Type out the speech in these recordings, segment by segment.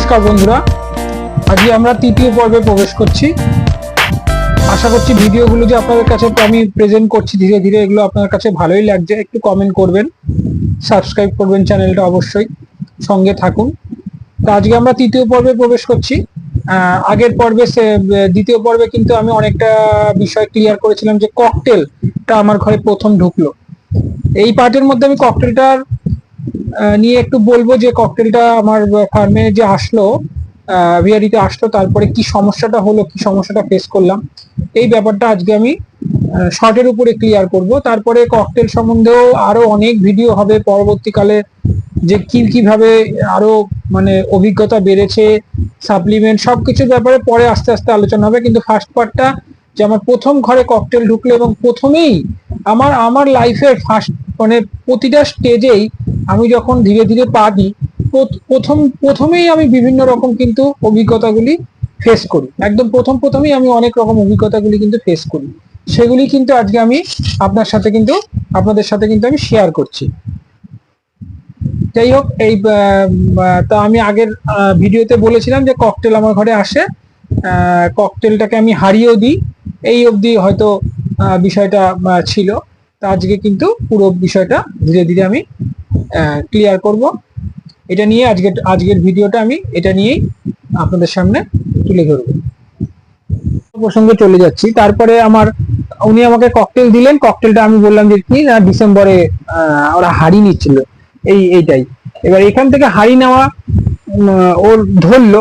নমস্কার বন্ধুরা, আজকে আমরা তৃতীয় পর্বে প্রবেশ করছি। আশা করছি ভিডিওগুলো যে আপনাদের কাছে আমি প্রেজেন্ট করছি ধীরে ধীরে এগুলো আপনার কাছে ভালোই লাগছে। একটু কমেন্ট করবেন, সাবস্ক্রাইব করবেন চ্যানেলটা, অবশ্যই সঙ্গে থাকুন। তো আজকে আমরা তৃতীয় পর্বে প্রবেশ করছি। আগের পর্বে দ্বিতীয় পর্বে কিন্তু আমি অনেকটা বিষয় ক্লিয়ার করেছিলাম যে ককটেলটা আমার ঘরে প্রথম ঢুকলো। এই পার্টের মধ্যে আমি ককটেলটার নিয়ে একটু বলবো যে ককটেলটা আমার ফার্মে যে আসলো, ভিআরিতে আসলো, তারপরে কি সমস্যাটা হলো, কি সমস্যাটা ফেস করলাম, এই ব্যাপারটা আজকে আমি শর্টের উপরে ক্লিয়ার করব। তারপরে ককটেল সম্বন্ধেও আরো অনেক ভিডিও হবে পরবর্তীকালে, যে কিভাবে আরো মানে অভিজ্ঞতা বেড়েছে, সাপ্লিমেন্ট সবকিছুর ব্যাপারে পরে আস্তে আস্তে আলোচনা হবে। কিন্তু ফার্স্ট পার্টটা যে আমার প্রথম ঘরে ককটেল ঢুকলো এবং প্রথমেই আমার লাইফের ফার্স্ট মানে প্রতিটা স্টেজেই আমি যখন ধীরে ধীরে পা দিই, প্রথমেই আমি বিভিন্ন রকম কিন্তু অভিজ্ঞতাগুলি ফেস করি। একদম প্রথমেই আমি অনেক রকম অভিজ্ঞতাগুলি কিন্তু ফেস করি, সেগুলি কিন্তু আজকে আমি আপনাদের সাথে কিন্তু আমি শেয়ার করছি। যাই হোক, এই তা আমি আগের ভিডিওতে বলেছিলাম যে ককটেল আমার ঘরে আসে, ককটেলটাকে আমি হারিয়েও দিই, এই অবধি হয়তো বিষয়টা ছিল। তা আজকে কিন্তু পুরো বিষয়টা ধীরে ধীরে আমি ক্লিয়ার করব। এটা নিয়ে আজকের ভিডিওটা আমি এটা নিয়েই আপনাদের সামনে তুলে ধরবো। প্রসঙ্গে চলে যাচ্ছি। তারপরে উনি আমাকে ককটেল দিলেন, ককটেলটা আমি বললাম যে কি না, ডিসেম্বরে ওরা হাড়ি নিচ্ছিল, এইটাই। এবার এখান থেকে হাড়ি নেওয়া ওর ধরলো,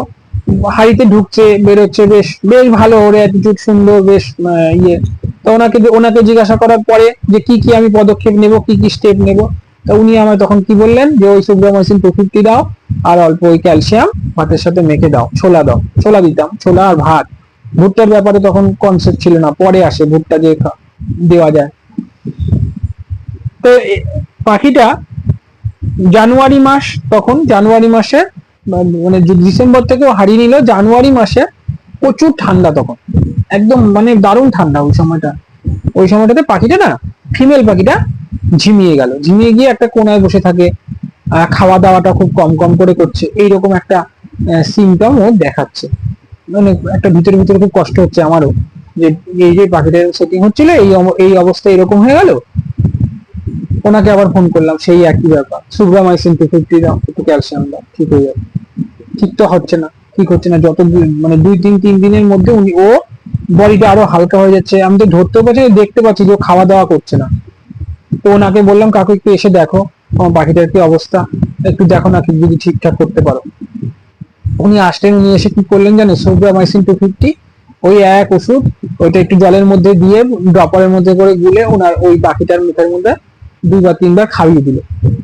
হাড়িতে ঢুকছে বেরোচ্ছে, বেশ বেশ ভালো, ওর অ্যাটিটিউড সুন্দর, বেশ ইয়ে। তো ওনাকে জিজ্ঞাসা করার পরে যে কি কি আমি পদক্ষেপ নেব, কি কি স্টেপ নেব, তো উনি আমায় তখন কি বললেন যে ওই সুব্রামাইসিন 250 দাও, আর অল্প ওই ক্যালসিয়াম ভাতের সাথে মেখে দাও, ছোলা দিতাম, ছোলা আর ভাত। ভুট্টার ব্যাপারে তখন কনসেপ্ট ছিল না, পরে আসে ভুট্টা যে দেওয়া যায়। তো পাখিটা জানুয়ারি মাস, তখন জানুয়ারি মাসে মানে ডিসেম্বর থেকেও হারিয়ে নিল, জানুয়ারি মাসে প্রচুর ঠান্ডা, তখন একদম মানে দারুণ ঠান্ডা। ওই সময়টাতে পাখিটা না, ফিমেল পাখিটা ঝিমিয়ে গেল, ঝিমিয়ে গিয়ে একটা কোনায় বসে থাকে, খাওয়া দাওয়াটা খুব কম কম করে করছে, এইরকম একটা সিমটম ও দেখাচ্ছে। মানে একটা ভিতরে ভিতরে খুব কষ্ট হচ্ছে আমারও, যে এই যে পাখিটার সেটিং হচ্ছিল, এই অবস্থা এরকম হয়ে গেল। ওনাকে আবার ফোন করলাম, সেই একই ব্যাপার, সুব্রামাইসিন 250 দাও, একটু ক্যালসিয়াম দাও, ঠিক হয়ে যাবে। ঠিক তো হচ্ছে না, ঠিক হচ্ছে না। যত মানে 2-3 দিনের মধ্যে ও বডিটা আরো হালকা হয়ে যাচ্ছে। আমি তো ধরতেও পারছি, দেখতে পাচ্ছি যে ও খাওয়া দাওয়া করছে না। তো ওনাকে বললাম, কাকু একটু এসে দেখো আমার পাখিটার কি অবস্থা, একটু দেখো না যদি ঠিকঠাক করতে পারো। উনি আসলেন, উনি এসে কি করলেন জানো, সুব্রামাইসিন 250 ওই এক ওষুধ, ওইটা একটু জলের মধ্যে দিয়ে ড্রপারের মধ্যে করে গুলে ওনার ওই পাখিটার মুখের মধ্যে 2 বা 3 বার খাইয়ে দিল।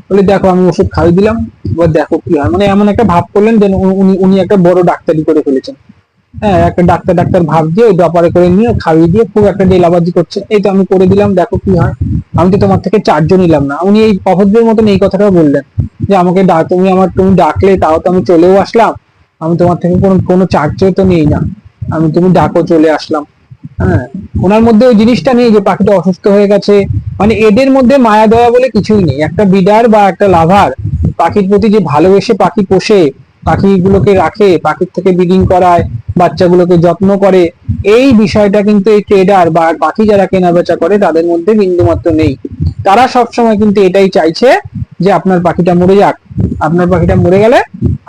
বলে দেখো আমি ওষুধ খাইয়ে দিলাম, এবার দেখো কি হয়। মানে এমন একটা ভাব করলেন যেন উনি একটা বড় ডাক্তারি করে ফেলেছেন। হ্যাঁ, একটা ডাক্তার ভাব দিয়ে ওই ড্রপারে করে নিয়ে খাইয়ে দিয়ে খুব একটা ডেলাবাজি করছে, এই তো আমি করে দিলাম, দেখো কি হয়। আমি তো তোমার থেকে চার্জও নিলাম না। উনি এই অভদ্রের মতন এই কথাটা বললেন যে আমাকে তুমি ডাকলে, তাও তো আমি চলেও আসলাম, আমি তোমার থেকে কোনো চার্জও তো নেই না, তুমি ডাকো চলে আসলাম। হ্যাঁ, ওনার মধ্যে ওই জিনিসটা নেই যে পাখিটা অসুস্থ হয়ে গেছে। মানে এদের মধ্যে মায়া দয়া বলে কিছুই নেই। একটা ব্রিডার বা একটা লাভার পাখির প্রতি যে ভালোবেসে পাখি পোষে, পাখিগুলোকে রাখে, পাখির থেকে ব্রিডিং করায়, বাচ্চাগুলোকে যত্ন করে, এই বিষয়টা কিন্তু এই ট্রেডার বা পাখি যারা কেনা বেচা করে তাদের মধ্যে বিন্দুমাত্র নেই। তারা সবসময় কিন্তু এটাই চাইছে যে আপনার পাখিটা মরে যাক, আপনার পাখিটা মরে গেলে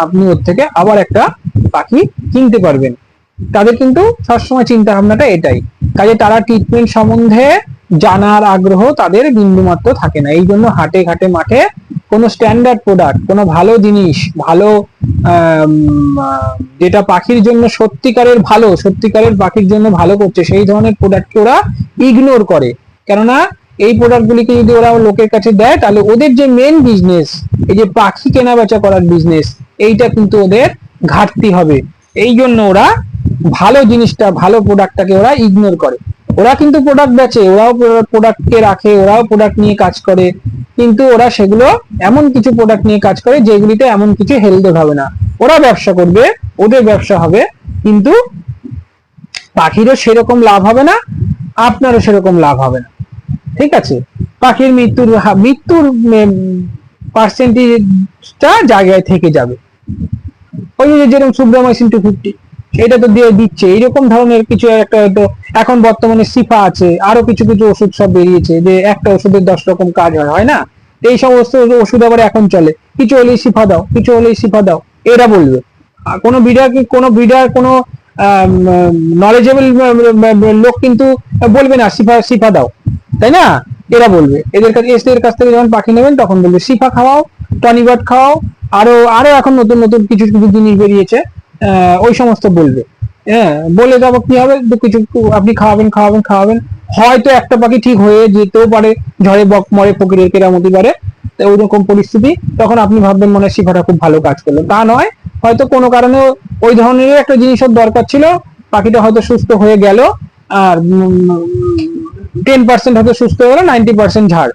আপনি ওর থেকে আবার একটা পাখি কিনতে পারবেন। তাদের কিন্তু সবসময় চিন্তা ভাবনাটা এটাই। কাজে তারা ট্রিটমেন্ট সম্বন্ধে জানার আগ্রহ তাদের বিন্দুমাত্র থাকে না। এই জন্য হাটে ঘাটে মাঠে কোনো স্ট্যান্ডার্ড প্রোডাক্ট, কোনো ভালো জিনিস, ভালো যেটা পাখির জন্য সত্যিকারের পাখির জন্য ভালো করছে, সেই ধরনের প্রোডাক্টকে ওরা ইগনোর করে। কেননা এই প্রোডাক্টগুলিকে যদি ওরা লোকের কাছে দেয়, তাহলে ওদের যে মেন বিজনেস, এই যে পাখি কেনা বেচা করার বিজনেস, এইটা কিন্তু ওদের ঘাটতি হবে। এই জন্য ওরা ভালো জিনিসটা, ভালো প্রোডাক্টটাকে ওরা ইগনোর করে। ওরা কিন্তু প্রোডাক্ট বেচে, ওরাও প্রোডাক্টকে রাখে, ওরাও প্রোডাক্ট নিয়ে কাজ করে, কিন্তু ওরা সেগুলো এমন কিছু প্রোডাক্ট নিয়ে কাজ করে যেগুলিতে এমন কিছু হেলদে হবে না। ওরা ব্যবসা করবে, ওদের ব্যবসা হবে, কিন্তু পাখিরও সেরকম লাভ হবে না, আপনারও সেরকম লাভ হবে না। ঠিক আছে, পাখির মৃত্যুর পার্সেন্টেজটা জায়গায় থেকে যাবে। ওই যে যেরকম সুব্রামাইসিন 250 এটা তো দিয়ে দিচ্ছে, এইরকম ধরনের কিছু একটা হয়তো। এখন বর্তমানে সিফা আছে, আরো কিছু কিছু ওষুধ সব বেরিয়েছে যে একটা ওষুধের 10 রকম কাজ হয় না? এই সমস্ত ওষুধ আবার এখন চলে, কিছু হলেই সিফা দাও, কিছু হলেই সিফা দাও, এরা বলবে। আর কোনো নলেজেবল লোক কিন্তু বলবে না সিফা সিফা দাও, তাই না? এরা বলবে, এদের কাছ থেকে যখন পাখি নেবেন তখন বলবে সিফা খাওয়াও, টনিবাট খাওয়াও, আরো আরো এখন নতুন নতুন কিছু কিছু জিনিস বেরিয়েছে, ওই সমস্ত বলবে। হ্যাঁ, বলে যাবো কি হবে, কিছু আপনি খাওয়াবেন খাওয়াবেন খাওয়াবেন, হয়তো একটা পাখি ঠিক হয়ে যেতেও পারে, ঝড়ে বক মরে ফকিরের কেরামতি পারে, ওইরকম পরিস্থিতি, তখন আপনি ভাববেন মনে হয় শিফাটা খুব ভালো কাজ করলো, তা নয়। হয়তো কোনো কারণে ওই ধরনের একটা জিনিসের দরকার ছিল, পাখিটা হয়তো সুস্থ হয়ে গেল, আর 10% হয়তো সুস্থ হয়ে গেল, 90% ঝাড়,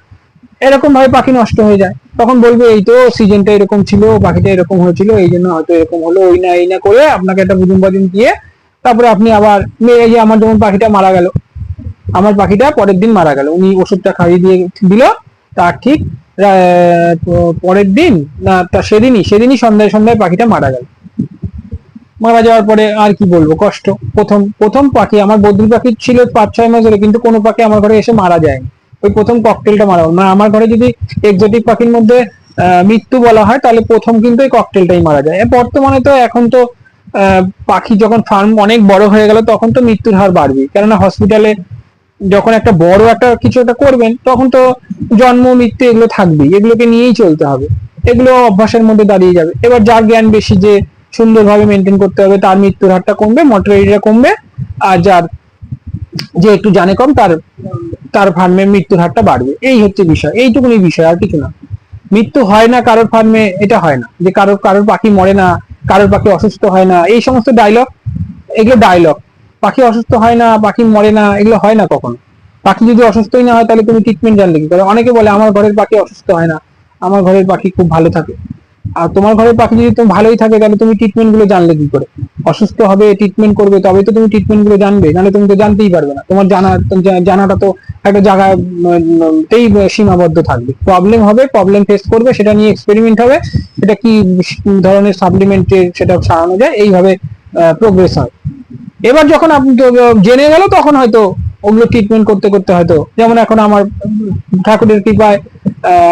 এরকম ভাবে পাখি নষ্ট হয়ে যায়। তখন বলবে এই তো সিজনটা এরকম ছিল, পাখিটা এরকম হয়েছিল, এই জন্য হয়তো এরকম হলো, এই না করে আপনাকে একটা বুজুম বাজুম দিয়ে তারপরে আপনি আবার, এই যে আমার যেমন পাখিটা মারা গেল, আমার পাখিটা পরের দিন মারা গেল, উনি ওষুধটা খাইয়ে দিয়ে দিল, তার ঠিক পরের দিন না, তা সেদিনই সন্ধ্যায় সন্ধ্যায় পাখিটা মারা গেল। মারা যাওয়ার পরে আর কি বলবো, কষ্ট। প্রথম প্রথম পাখি আমার, বদ্রি পাখি ছিল 5-6 মাস ধরে, কিন্তু কোনো পাখি আমার ঘরে এসে মারা যায়নি, ওই প্রথম ককটেলটা মারা গেল। মানে আমার ঘরে যদি এক্সোটিক পাখির মধ্যে মৃত্যু বলা হয়, তাহলে প্রথম কিন্তু এই ককটেলটাই মারা যায়। বর্তমানে তো এখন তো পাখি যখন ফার্ম অনেক বড় হয়ে গেল, তখন তো মৃত্যুর হার বাড়বে, কেননা হসপিটালে যখন একটা বড় একটা কিছু একটা করবেন, তখন তো জন্ম মৃত্যু এগুলো থাকবেই, এগুলোকে নিয়েই চলতে হবে, এগুলো অভ্যাসের মধ্যে দাঁড়িয়ে যাবে। এবার যার জ্ঞান বেশি, যে সুন্দরভাবে মেনটেন করতে হবে, তার মৃত্যুর হারটা কমবে, মর্টালিটিটা কমবে। আর যার যে একটু জানে কম, তার তার ফার্মে মৃত্যুর হারটা বাড়বে। এই হচ্ছে বিষয়, এইটুকুনি বিষয়, আর কিছু না। মৃত্যু হয় না কারোর ফার্মে, এটা হয় না যে কারোর কারোর পাখি মরে না, কারোর পাখি অসুস্থ হয় না, এই সমস্ত ডায়লগ, এগুলো ডায়লগ। পাখি অসুস্থ হয় না, পাখি মরে না, এগুলো হয় না কখনো। পাখি যদি অসুস্থই না হয়, তাহলে তুমি ট্রিটমেন্ট জানলে কি করে? অনেকে বলে আমার ঘরের পাখি অসুস্থ হয় না, আমার ঘরের পাখি খুব ভালো থাকে। আর তোমার ঘরের পাখি যদি তুমি ভালোই থাকে, তাহলে তুমি ট্রিটমেন্ট গুলো জানলে কি করে? অসুস্থ হবে, ট্রিটমেন্ট করবে, তবে তো তুমি ট্রিটমেন্ট গুলো জানবে, নাহলে তুমি তো জানতেই পারবে না। তোমার জানাটা তো একটা জায়গাতেই সীমাবদ্ধ থাকবে। প্রবলেম হবে, প্রবলেম ফেস করবে, সেটা নিয়ে এক্সপেরিমেন্ট হবে, সেটা কি ধরনের সাপ্লিমেন্টে সেটা সারানো যায়, এইভাবে প্রোগ্রেস হয়। এবার যখন আপনি জেনে গেল, তখন হয়তো ওগুলো ট্রিটমেন্ট করতে করতে হয়তো, যেমন এখন আমার ঠাকুরের কৃপায়,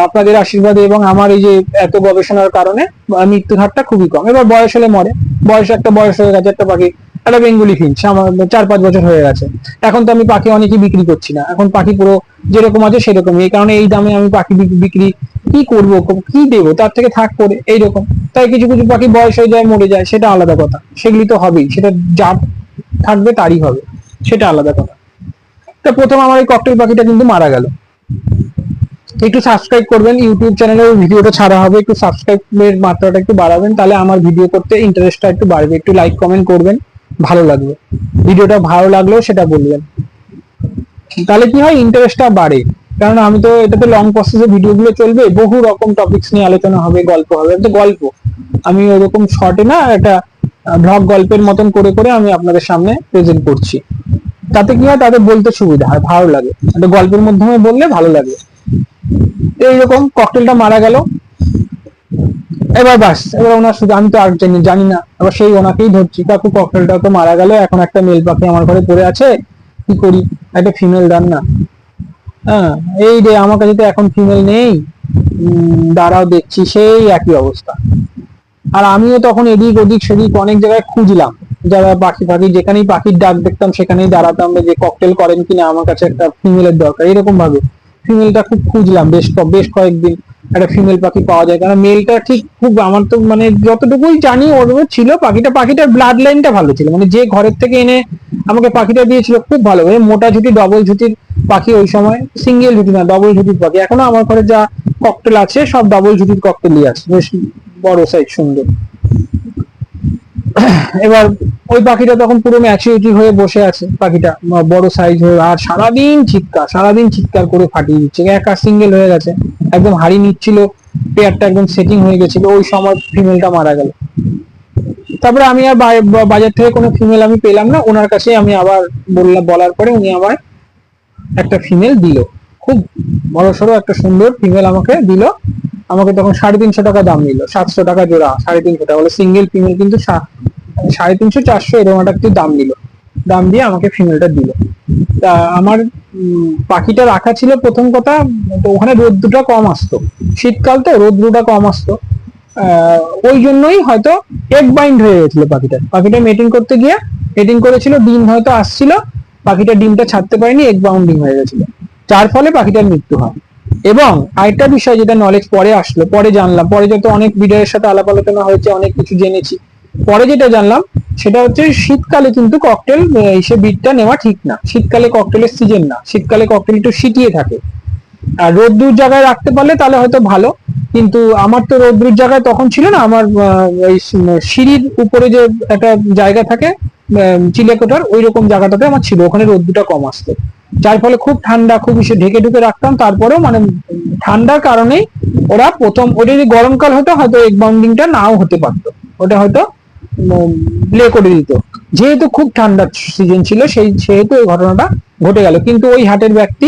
আপনাদের আশীর্বাদে এবং আমার এই যে এত গবেষণার কারণে মৃত্যুর হারটা খুবই কম। এবার বয়স হলে মরে, বয়স হয়ে গেছে, একটা পাখি, একটা বেঙ্গুলি ফিঞ্চ আমার 4-5 বছর হয়ে গেছে, এখন তো আমি পাখি অনেকই বিক্রি করছি না, এখন পাখি পুরো যেরকম আছে সেরকমই। এই কারণে এই দামে আমি পাখি বিক্রি কি করব, কি দেবো, তার থেকে থাক করে এইরকম। তাই কিছু কিছু পাখি বয়স হয়ে যায়, মরে যায়, সেটা আলাদা কথা, সেগুলি তো হবেই, সেটা যা থাকবে তারই হবে, সেটা আলাদা কথা। তো প্রথম আমার এই ককটেল পাখিটা কিন্তু মারা গেল। একটু সাবস্ক্রাইব করবেন, ইউটিউব চ্যানেলে ভিডিওটা ছাড়া হবে, একটু সাবস্ক্রাইবের মাত্রাটা একটু বাড়াবেন, তাহলে আমার ভিডিও করতে ইন্টারেস্টটা একটু বাড়বে। একটু লাইক কমেন্ট করবেন, ভালো লাগবে, ভিডিওটা ভালো লাগলেও সেটা বলবেন, তাহলে কি হয়, ইন্টারেস্টটা বাড়ে। কারণ আমি তো এটাতে লং প্রসেসে ভিডিওগুলো চলবে, বহু রকম টপিকস নিয়ে আলোচনা হবে, গল্প হবে, একটা গল্প, আমি ওরকম শর্টে না, একটা ব্লগ গল্পের মতন করে করে আমি আপনাদের সামনে প্রেজেন্ট করছি। তাতে কি হয়, তাদের বলতে সুবিধা হয়, ভালো লাগে, একটা গল্পের মাধ্যমে বললে ভালো লাগে। এইরকম ককটেলটা মারা গেল। এবার বাস, এবার ওনার শুধু, আমি তো আর জানি না, এবার সেই ওনাকেই ধরছি, কাকু ককটেলটা তো মারা গেল, এখন একটা মেল পাখি আমার ঘরে পড়ে আছে, কি করি, একটা ফিমেল দেন না। হ্যাঁ, এই রে, আমার কাছে তো এখন ফিমেল নেই, দাঁড়াও দেখছি, সেই একই অবস্থা। আর আমিও তখন এদিক ওদিক সেদিক অনেক জায়গায় খুঁজলাম, যারা পাখি পাখি যেখানেই পাখির ডাক দেখতাম সেখানেই দাঁড়াতাম, যে ককটেল করেন কিনা, আমার কাছে একটা ফিমেলের দরকার, এরকম ভাবে ফিমেলটা খুব খুঁজলাম, বেশ কয়েকদিন একটা ফিমেল পাখি পাওয়া যায়, কারণ মেলটা ঠিক খুব, আমার তো মানে যতটুকুই জানি ওর ছিল, পাখিটার ব্লাড লাইনটা ভালো ছিল, মানে যে ঘরের থেকে এনে আমাকে পাখিটা দিয়েছিল খুব ভালো, মোটা ঝুটি ডবল ঝুটির পাখি, ওই সময় সিঙ্গেল ঝুটি না ডবল ঝুটির পাখি। এখনো আমার ঘরে যা ককটেল আছে সব ডবল ঝুটির ককটেলই আছে, বেশ বড় সাইজ, সুন্দর। এবার ওই পাখিটা তখন পুরো ম্যাচুরিটি হয়ে বসে আছে, পাখিটা বড় সাইজ হয়ে, আর সারাদিন চিৎকার করে ফাটিয়ে দিচ্ছে, একা সিঙ্গেল হয়ে গেছে, একদম হাড়ি নিচ্ছিল, পেয়ারটা একদম সেটিং হয়ে গেছিল, ওই সময় ফিমেলটা মারা গেল। তারপরে আমি আর বাজার থেকে কোনো ফিমেল আমি পেলাম না, ওনার কাছে আমি আবার বলার পরে উনি আমার একটা ফিমেল দিল, খুব বড় সড়ো একটা সুন্দর ফিমেল আমাকে দিল। আমাকে তখন 350 টাকা দাম নিল, 700 টাকা জোড়া, 350 টাকা বলে, সিঙ্গেল ফিমেল কিন্তু 350 400 এরকম একটা একটু দাম নিল, দাম দিয়ে আমাকে ফিমেলটা দিল। তা আমার পাখিটা রাখা ছিল প্রথম কথা, তো ওখানে রোদ্দুরটা কম আসতো, শীতকাল তো রোদ্দুরটা কম আসতো, ওই জন্যই হয়তো এগ বাইন্ড হয়ে গেছিল পাখিটা মেটিং করতে গিয়ে, মেটিং করেছিল, ডিম হয়তো আসছিল, পাখিটা ডিমটা ছাড়তে পারেনি, এগ বাউন্ডিং হয়ে গেছিল, যার ফলে পাখিটার মৃত্যু হয়। এবং আরেকটা বিষয় যেটা নলেজ পরে আসলো, পরে জানলাম, পরে যত অনেক বিডারের সাথে আলাপ আলোচনা হয়েছে, অনেক কিছু জেনেছি, পরে যেটা জানলাম সেটা হচ্ছে শীতকালে কিন্তু ককটেল এসে বিটটা নেওয়া ঠিক না, শীতকালে ককটেলের সিজন না, শীতকালে ককটেল একটু শীতিয়ে থাকে। আর রোদ্দুর জায়গায় রাখতে পারলে তাহলে হয়তো ভালো, কিন্তু আমার তো রোদ্দুর জায়গায় তখন ছিল না, আমার ওই সিঁড়ির উপরে যে একটা জায়গা থাকে চিলেকোঠার, ওই রকম জায়গাটাতে আমার ছিল, ওখানে রোদ্দুরটা কম আসতো, যার ফলে খুব ঠান্ডা, খুব এসে ঢেকে ঢুকে রাখতাম, তারপরেও মানে ঠান্ডার কারণেই ওরা প্রথম, ওটা যদি গরমকাল হতো হয়তো এগ বাউন্ডিংটা নাও হতে পারতো, ওটা হয়তো লে করে দিত, যেহেতু খুব ঠান্ডার সিজন ছিল সেহেতু এই ঘটনাটা ঘটে গেল। কিন্তু ওই হাটের ব্যক্তি,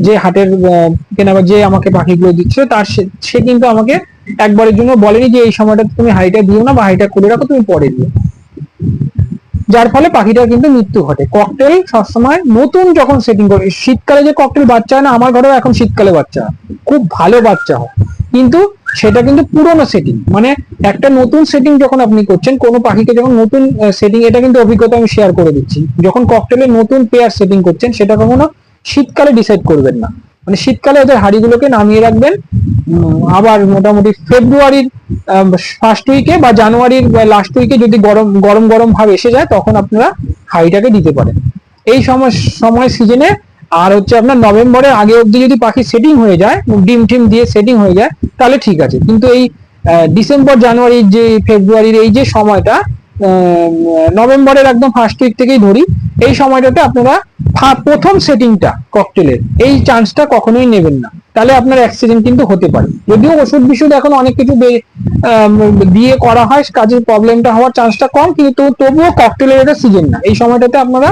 যে হাটের কেনাবার যে আমাকে পাখিগুলো দিচ্ছিল, সে কিন্তু আমাকে একবারের জন্য বলেনি যে এই সময়টা তুমি হাইটা দিও না বা হাইটা করে রাখো, তুমি পরে দিও, যার ফলে পাখিটার কিন্তু মৃত্যু ঘটে। ককটেল সবসময় নতুন যখন সেটিং করে, শীতকালে যে ককটেল বাচ্চা হয় না, আমার ঘরেও এখন শীতকালে বাচ্চা হয়, খুব ভালো বাচ্চা হয়, কিন্তু সেটা কিন্তু পুরোনো সেটিং, মানে একটা নতুন সেটিং যখন আপনি করছেন কোনো পাখিকে, যখন নতুন সেটিং, এটা কিন্তু অভিজ্ঞতা আমি শেয়ার করে দিচ্ছি, যখন ককটেলের নতুন পেয়ার সেটিং করছেন সেটা কখনো শীতকালে ডিসাইড করবেন না, মানে শীতকালে ওদের হাড়িগুলোকে নামিয়ে রাখবেন, আবার মোটামুটি ফেব্রুয়ারির ফার্স্ট উইকে বা জানুয়ারির লাস্ট উইকে যদি গরম গরম গরম ভাব এসে যায়, তখন আপনারা হাইটাকে দিতে পারেন এই সময় সিজনে। আর হচ্ছে আপনার নভেম্বরের আগে অব্দি যদি পাখি সেটিং হয়ে যায়, ডিম টিম দিয়ে সেটিং হয়ে যায়, তাহলে ঠিক আছে, কিন্তু এই ডিসেম্বর জানুয়ারির যে ফেব্রুয়ারির এই যে সময়টা, নভেম্বরের একদম ফার্স্ট উইক থেকেই ধরি, এই সময়টাতে আপনারা প্রথম সেটিংটা ককটেলের এই চান্সটা কখনোই নেবেন না, তাহলে আপনার অ্যাক্সিডেন্ট কিন্তু হতে পারে। যদিও ওষুধ বিশুধ এখন অনেক কিছু দিয়ে করা হয়, কাজের প্রবলেমটা হওয়ার চান্সটা কম, কিন্তু তবুও ককটেলের এটা সিজন না, এই সময়টাতে আপনারা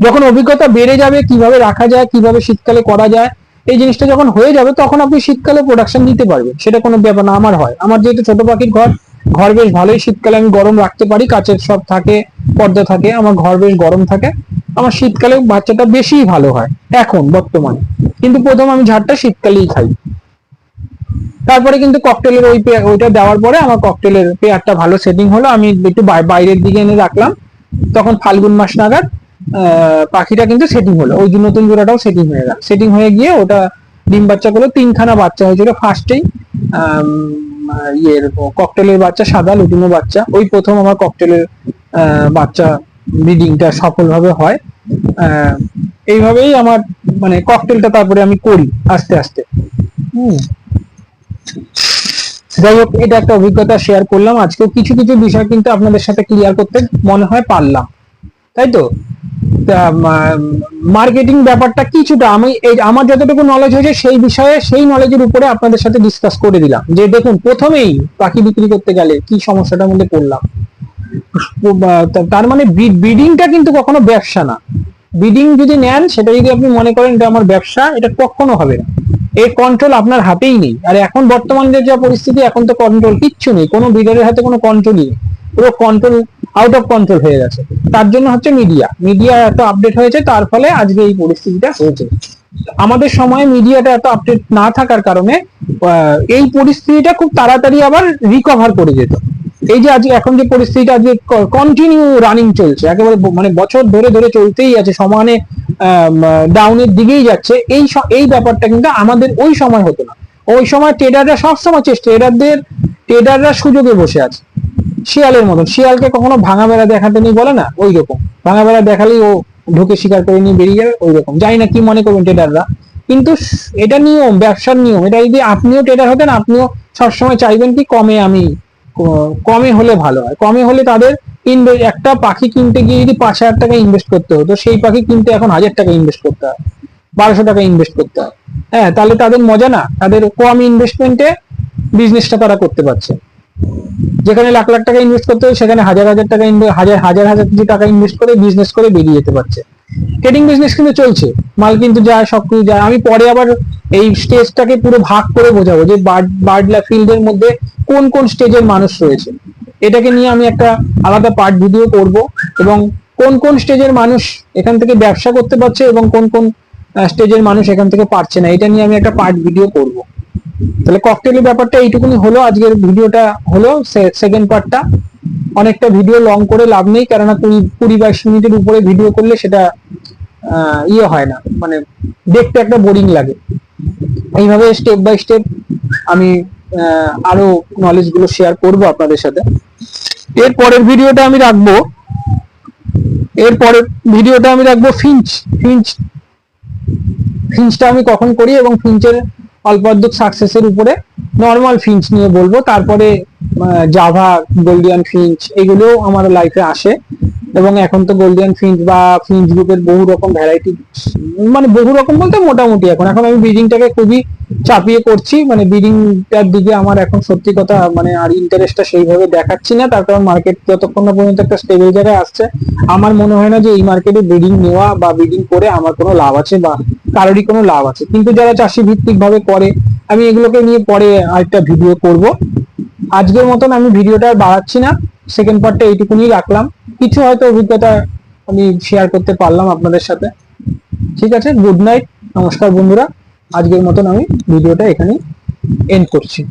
যখন অভিজ্ঞতা বেড়ে যাবে কিভাবে রাখা যায়, কিভাবে শীতকালে করা যায়, এই জিনিসটা যখন হয়ে যাবে, তখন আপনি শীতকালে প্রোডাকশন দিতে পারবেন, সেটা কোনো ব্যাপার না। আমার যেহেতু ছোট পাখির ঘর, ঘর বেশ ভালোই, শীতকালে আমি গরম রাখতে পারি, কাচের সব থাকে, পর্দা থাকে, আমার ঘর বেশ গরম থাকে, আমার শীতকালে বাচ্চাটা বেশি ভালো হয় এখন বর্তমানে, কিন্তু প্রথম আমি ঝাড়টা শীতকালেই খাই। তারপরে কিন্তু ককটেলের ওইটা দেওয়ার পরে আমার ককটেলের পেয়ারটা ভালো সেটিং হলো, আমি একটু বাইরের দিকে এনে রাখলাম, তখন ফাল্গুন মাস নাগাদ পাখিটা কিন্তু সেটিং হলো, ওই নতুন জোড়াটাও সেটিং হয়ে গেল, সেটিং হয়ে গিয়ে ওটা ডিম বাচ্চা করলো, 3খানা বাচ্চা হয়েছিল ফার্স্টেই, ককটেলের বাচ্চা, সাদা লুটিনো বাচ্চা, ওই প্রথম আমার ককটেলের বাচ্চা ব্রিডিংটা সফলভাবে হয়। এইভাবেই আমার মানে ককটেলটা তারপরে আমি করি আস্তে আস্তে। যাই হোক, এটা একটা অভিজ্ঞতা শেয়ার করলাম আজকেও, কিছু কিছু বিষয় কিন্তু আপনাদের সাথে ক্লিয়ার করতে মনে হয় পারলাম, তাই তো। মার্কেটিং ব্যাপারটা কিছুটা আমি আমার যতটুকু নলেজ হয়েছে সেই বিষয়ে, সেই নলেজের উপরে আপনাদের সাথে ডিসকাস করে দিলাম, যে দেখুন প্রথমেই পাখি বিক্রি করতে গেলে কি সমস্যাটার মধ্যে পড়লাম। তার মানে ব্রিডিংটা কিন্তু কখনো ব্যবসা না, ব্রিডিং যদি নেন, সেটা যদি আপনি মনে করেন এটা আমার ব্যবসা, এটা কখনো হবে না, এর কন্ট্রোল আপনার হাতেই নেই। আর এখন বর্তমানে যা পরিস্থিতি, এখন তো কন্ট্রোল কিচ্ছু নেই, কোনো ব্রিডারের হাতে কোনো কন্ট্রোলই নেই, পুরো কন্ট্রোল আউট অফ কন্ট্রোল হয়ে গেছে। তার জন্য হচ্ছে মিডিয়া এত আপডেট হয়েছে, তার ফলে আজকে এই পরিস্থিতিটা হয়েছে। আমাদের সময় মিডিয়াটা এত আপডেট না থাকার কারণে এই পরিস্থিতিটা খুব তাড়াতাড়ি আবার রিকভার করে যেত। এই যে আজকে এখন যে পরিস্থিতিটা আজকে কন্টিনিউ রানিং চলছে, একেবারে মানে বছর ধরে ধরে চলতেই আছে, সমানে ডাউনের দিকেই যাচ্ছে, এই ব্যাপারটা কিন্তু আমাদের ওই সময় হতো না। ওই সময় ট্রেডাররা সবসময় ট্রেডাররা সুযোগে বসে আছে, শিয়ালের মতন, শিয়ালকে কখনো ভাঙা বেড়া দেখাতে নেই বলে না, ওই রকম ভাঙা বেড়া দেখালেই ও ঢুকে শিকার করে নিয়ে বেরিয়ে যাবে, ওই রকম। জানি না কি মনে করবেন ট্রেডাররা, কিন্তু এটা নিয়ম, ব্যবসার নিয়ম। এটা যদি আপনিও ট্রেডার হতেন, আপনিও সবসময় চাইবেন কি কমে হলে ভালো হয়, কমে হলে তাদের একটা পাখি কিনতে গিয়ে যদি 5,000 টাকা ইনভেস্ট করতে হতো, সেই পাখি কিনতে এখন 1,000 টাকা ইনভেস্ট করতে হয়, 1,200 টাকা ইনভেস্ট করতে হয়। হ্যাঁ, তাহলে তাদের মজা না, তাদের কম ইনভেস্টমেন্টে বিজনেসটা তারা করতে পারছে। যেখানে লাখ লাখ টাকা ইনভেস্ট করতে হয়, সেখানে হাজার হাজার টাকা হাজার কিছু টাকা ইনভেস্ট করে বিজনেস করে বেরিয়ে যেতে পারছে। ট্রেডিং বিজনেস কিন্তু চলছে, মাল কিন্তু যায়, সবকিছু যায়। আমি পরে আবার এই স্টেজটাকে পুরো ভাগ করে বোঝাবো যে বার্ড ফিল্ডের মধ্যে কোন কোন স্টেজের মানুষ রয়েছে। এটাকে নিয়ে আমি একটা আলাদা পার্ট ভিডিও করব, এবং কোন কোন স্টেজের মানুষ এখান থেকে ব্যবসা করতে পারছে এবং কোন কোন স্টেজের মানুষ এখান থেকে পারছে না, এটা নিয়ে আমি একটা পার্ট ভিডিও করব। তাহলে ককটেলের ব্যাপারটা এইটুকুনি হলো, আজকের ভিডিওটা হলো সেকেন্ড পার্টটা। অনেকটা ভিডিও লং করে লাভ নেই, কেননা 20-22 মিনিটের উপরে ভিডিও করলে সেটা ইয়ে হয় না, মানে দেখতে একটা বোরিং লাগে। এইভাবে স্টেপ বাই স্টেপ আমি আরো নলেজ গুলো শেয়ার করব আপনাদের সাথে। এর পরের ভিডিওটা আমি রাখবো ফিঞ্চটা আমি কখন করি এবং ফিঞ্চের অল্প অর্ধেক সাকসেসের উপরে নর্মাল ফিঞ্চ নিয়ে বলবো। তারপরে জাভা, গোল্ডিয়ান ফিঞ্চ এগুলো আমার লাইফে আসে, এবং এখন তো গোল্ডিয়ান ফিঞ্চ বা ফিঞ্চ গ্রুপের বহু রকম ভ্যারাইটি, মানে বহু রকম বলতে মোটামুটি এখন আমি ব্রিডিংটাকে খুবই চাপিয়ে করছি, মানে ব্রিডিংটার দিকে আমার এখন সত্যি কথা মানে আর ইন্টারেস্টটা সেইভাবে দেখাচ্ছি না। তার কারণ মার্কেট যতক্ষণ না পর্যন্ত একটা স্টেবল জায়গায় আসছে, আমার মনে হয় না যে এই মার্কেটে ব্রিডিং নেওয়া বা ব্রিডিং করে আমার কোনো লাভ আছে বা কারোরই কোনো লাভ আছে। কিন্তু যারা চাষি ভিত্তিক ভাবে করে, আমি এগুলোকে নিয়ে পরে আরেকটা ভিডিও করব। আজকের মতন আমি ভিডিওটা আর বাড়াচ্ছি না, সেকেন্ড পার্টটা এইটুকুনি রাখলাম। কিছু হয়তো অভিজ্ঞতা আমি শেয়ার করতে পারলাম আপনাদের সাথে। ঠিক আছে, গুড নাইট, নমস্কার বন্ধুরা। আজকের মতন আমি ভিডিওটা এখানে এন্ড করছি।